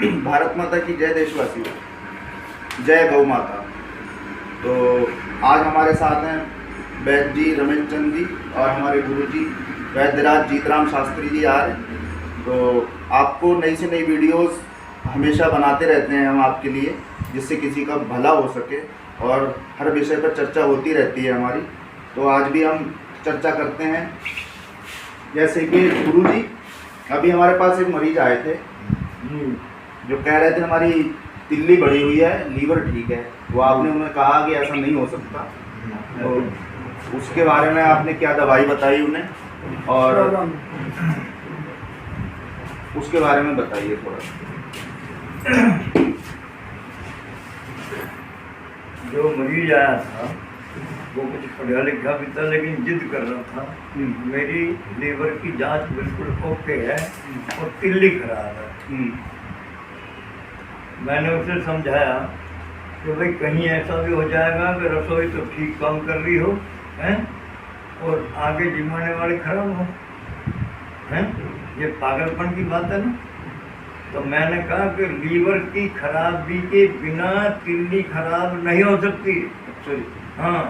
भारत माता की जय। देशवासियों, जय गौ माता। तो आज हमारे साथ हैं वैद्य जी रमेश चंद जी और हमारे गुरु जी वैद्यराज जीतराम शास्त्री जी आ रहे हैं। तो आपको नई से नई वीडियोस हमेशा बनाते रहते हैं हम आपके लिए, जिससे किसी का भला हो सके और हर विषय पर चर्चा होती रहती है हमारी। तो आज भी हम चर्चा करते हैं। जैसे कि गुरु जी, अभी हमारे पास एक मरीज आए थे जो कह रहे थे हमारी तिल्ली बढ़ी हुई है, लीवर ठीक है। वो आपने उन्हें कहा कि ऐसा नहीं हो सकता, तो उसके बारे में आपने क्या दवाई बताई उन्हें और उसके बारे में बताइए थोड़ा। जो मरीज आया था वो कुछ पढ़ा लिखा भी था, लेकिन जिद कर रहा था मेरी लीवर की जांच बिल्कुल ओके है और तिल्ली खराब है। मैंने उसे समझाया कि भाई कहीं ऐसा भी हो जाएगा कि रसोई तो ठीक काम कर रही हो हैं और आगे जिमाने वाले खराब हो हैं, ये पागलपन की बात है ना। तो मैंने कहा कि लीवर की खराबी के बिना तिल्ली खराब नहीं हो सकती। हाँ,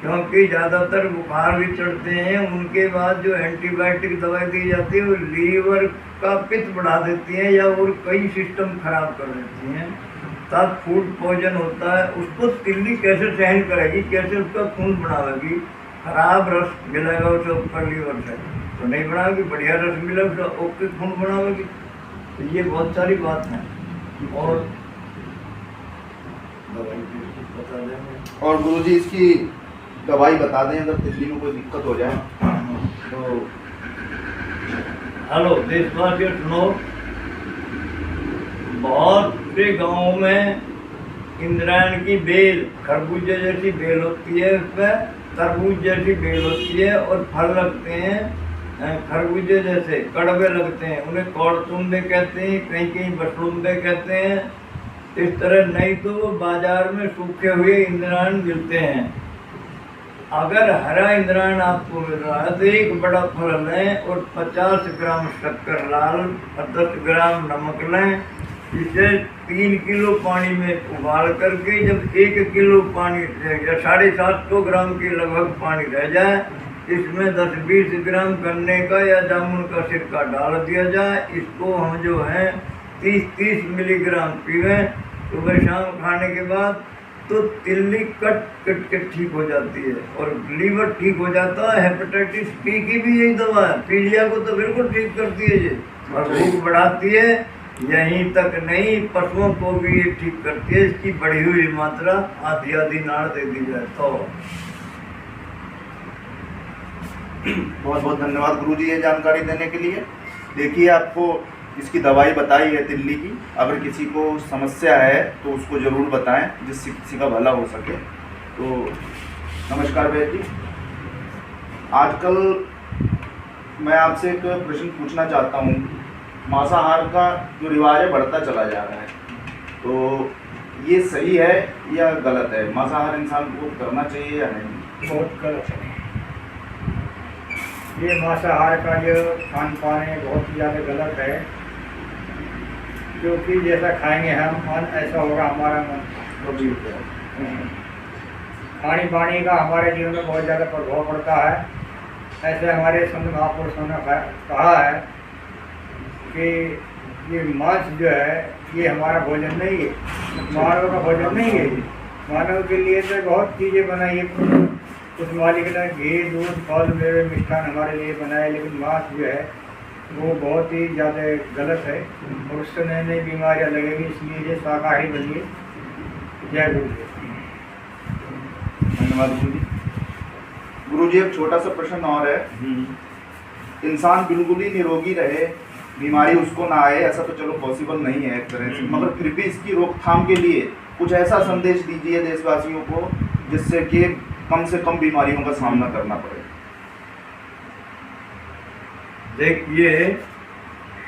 क्योंकि ज़्यादातर बुखार भी चढ़ते हैं, उनके बाद जो एंटीबायोटिक दवाई दी जाती है वो लीवर का पित्त बढ़ा देती है या और कई सिस्टम खराब कर देती हैं। तब फूड पॉइजन होता है, उसको तिल्ली कैसे सहन करेगी, कैसे उसका खून बढ़ावेगी। खराब रस मिलेगा उसे ऊपर लीवर से तो नहीं बढ़ाएगी, बढ़िया रस मिलेगा उसे ओके खून बढ़ावेगी। तो ये बहुत सारी बात है और दवाई बता देंगे। और गुरु जी इसकी दवाई बता दें अगर तिल्ली में कोई दिक्कत हो जाए तो। हेलो देशवासियों, सुनो, बहुत से गाँव में इंद्रायण की बेल, खरबूजे जैसी बेल होती है, उसमें तरबूज जैसी बेल होती है और फल लगते हैं खरबूजे जैसे, कड़वे लगते हैं, उन्हें कौड़तुम्बे कहते हैं, कहीं कहीं बसलुम्बे कहते हैं। इस तरह नहीं तो बाजार में सूखे हुए इंद्रायण मिलते हैं। अगर हरा इंद्रायण आपको मिल रहा है तो एक बड़ा फल लें और 50 ग्राम शक्कर लाल और 10 ग्राम नमक लें। इसे 3 किलो पानी में उबाल करके जब 1 किलो पानी या 750 ग्राम के लगभग पानी रह जाए, इसमें 10-20 ग्राम गन्ने का या जामुन का सिरका डाल दिया जाए। इसको हम जो है 30-30 मिलीग्राम पीवें सुबह शाम खाने के बाद, तो तिल्ली कट के ठीक हो जाती है और लीवर ठीक हो जाता है। हेपेटाइटिस बी की भी यही दवा है, पीलिया को तो बिल्कुल ठीक करती है ये और भूख बढ़ाती है। यहीं तक नहीं, पशुओं को भी ये ठीक करती है। इसकी बढ़ी हुई मात्रा आधी नाड़ दे दी जाए तो। बहुत बहुत धन्यवाद गुरु जी ये जानकारी देने के लिए। देखिए, आपको इसकी दवाई बताई है तिल्ली की। अगर किसी को समस्या है तो उसको ज़रूर बताएं, जिससे किसी का भला हो सके। तो नमस्कार वैद्य जी, आजकल मैं आपसे एक प्रश्न पूछना चाहता हूँ। मांसाहार का जो रिवाज है बढ़ता चला जा रहा है, तो ये सही है या गलत है? मांसाहार इंसान को करना चाहिए या नहीं? बहुत गलत है। ये मांसाहार का जो खान पान है बहुत ही ज़्यादा गलत है, क्योंकि जैसा खाएंगे हम मन ऐसा होगा हमारा मन। खानी पानी का हमारे जीवन में बहुत ज़्यादा प्रभाव पड़ता है। ऐसे हमारे संत महापुरुषों ने कहा है कि ये मांस जो है ये हमारा भोजन नहीं है, मानव का भोजन नहीं है। मानव के लिए तो बहुत चीज़ें बनाई है, कुछ मालिक ने घी दूध फल मेवे मिष्ठान हमारे लिए बनाए, लेकिन मांस जो है वो बहुत ही ज़्यादा गलत है और उससे नई नई बीमारियाँ लगेंगी। इसलिए ये शाकाहारी बनिए। जय गुरु जी। धन्यवाद गुरु जी। गुरु जी, एक छोटा सा प्रश्न और है। इंसान बिल्कुल ही निरोगी रहे, बीमारी उसको ना आए, ऐसा तो चलो पॉसिबल नहीं है एक तरह से, मगर फिर भी इसकी रोकथाम के लिए कुछ ऐसा संदेश दीजिए देशवासियों को जिससे कि कम से कम बीमारियों का सामना करना पड़े। देखिए,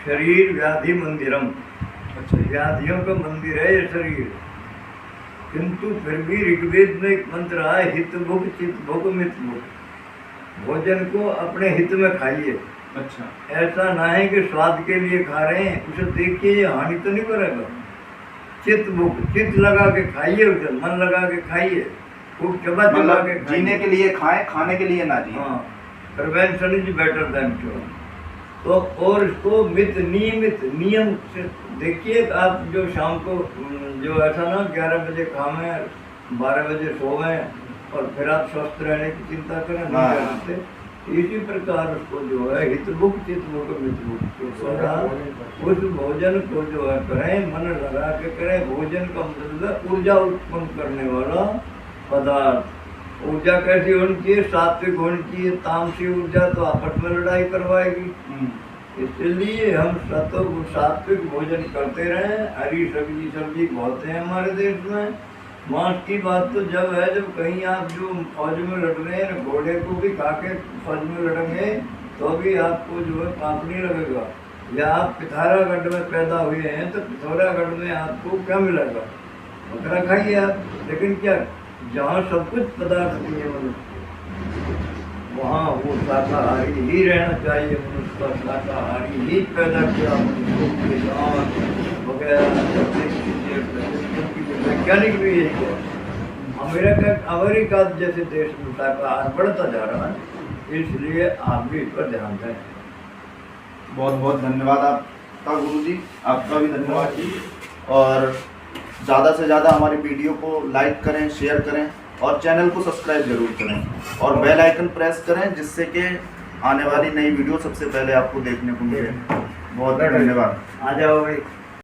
शरीर व्याधि मंदिरम, अच्छा व्याधियों का मंदिर है ये शरीर, किंतु फिर भी ऋग्वेद में एक मंत्र है, हित भुग चित भुग मित भुग। भोजन को अपने हित में खाइए, अच्छा। ऐसा ना है कि स्वाद के लिए खा रहे हैं, उसे देखिए ये हानि तो नहीं करेगा। चित्त लगा के खाइए, उसे मन लगा के खाइए, खूब चबा चबा मतलब के खाइए। जीने के लिए खाएं, खाने के लिए ना जिए। हाँ, prevention is better than cure. तो और इसको नियमित नियम से देखिए। आप जो शाम को जो ऐसा ना 11 बजे खावें, 12 बजे सोवें और फिर आप स्वस्थ रहने की चिंता करें, नहीं हाँ। कर सकते। इसी प्रकार उसको जो है हितभुक चित्तभुक मितभुक के द्वारा उस भोजन को जो है करें, मन लगा के करें। भोजन का मतलब है ऊर्जा उत्पन्न करने वाला पदार्थ। ऊर्जा कैसी होनी चाहिए? सात्विक होनी चाहिए। तामसी ऊर्जा तो आपस में लड़ाई करवाएगी। इसलिए हम सात्विक भोजन करते रहें। हरी सब्जी बहुत है हमारे देश में। मांस की बात तो जब है जब कहीं आप जो फौज में लड़ रहे हैं, घोड़े को भी खा के फौज में लड़ेंगे तो भी आपको जो है पाप नहीं लगेगा। या आप पिथौरागढ़ में पैदा हुए हैं तो पिथौरागढ़ में आपको क्या मिलेगा? बकरा खाइए आप। लेकिन क्या जहाँ सब कुछ पदार्थ नहीं है मनुष्य, वहाँ वो शाकाहारी ही रहना चाहिए। मनुष्य का शाकाहारी ही पैदा किया। मनुष्य किसान वगैरह वैज्ञानिक भी यही है। अमेरिका जैसे देश में शाकाहार बढ़ता जा रहा है, इसलिए आप भी इस पर ध्यान दें। बहुत बहुत धन्यवाद आपका गुरुजी, आपका भी धन्यवाद जी। और ज़्यादा से ज़्यादा हमारी वीडियो को लाइक करें, शेयर करें और चैनल को सब्सक्राइब जरूर करें और बेल आइकन प्रेस करें, जिससे कि आने वाली नई वीडियो सबसे पहले आपको देखने को मिले। बहुत धन्यवाद। आ जाओ भाई।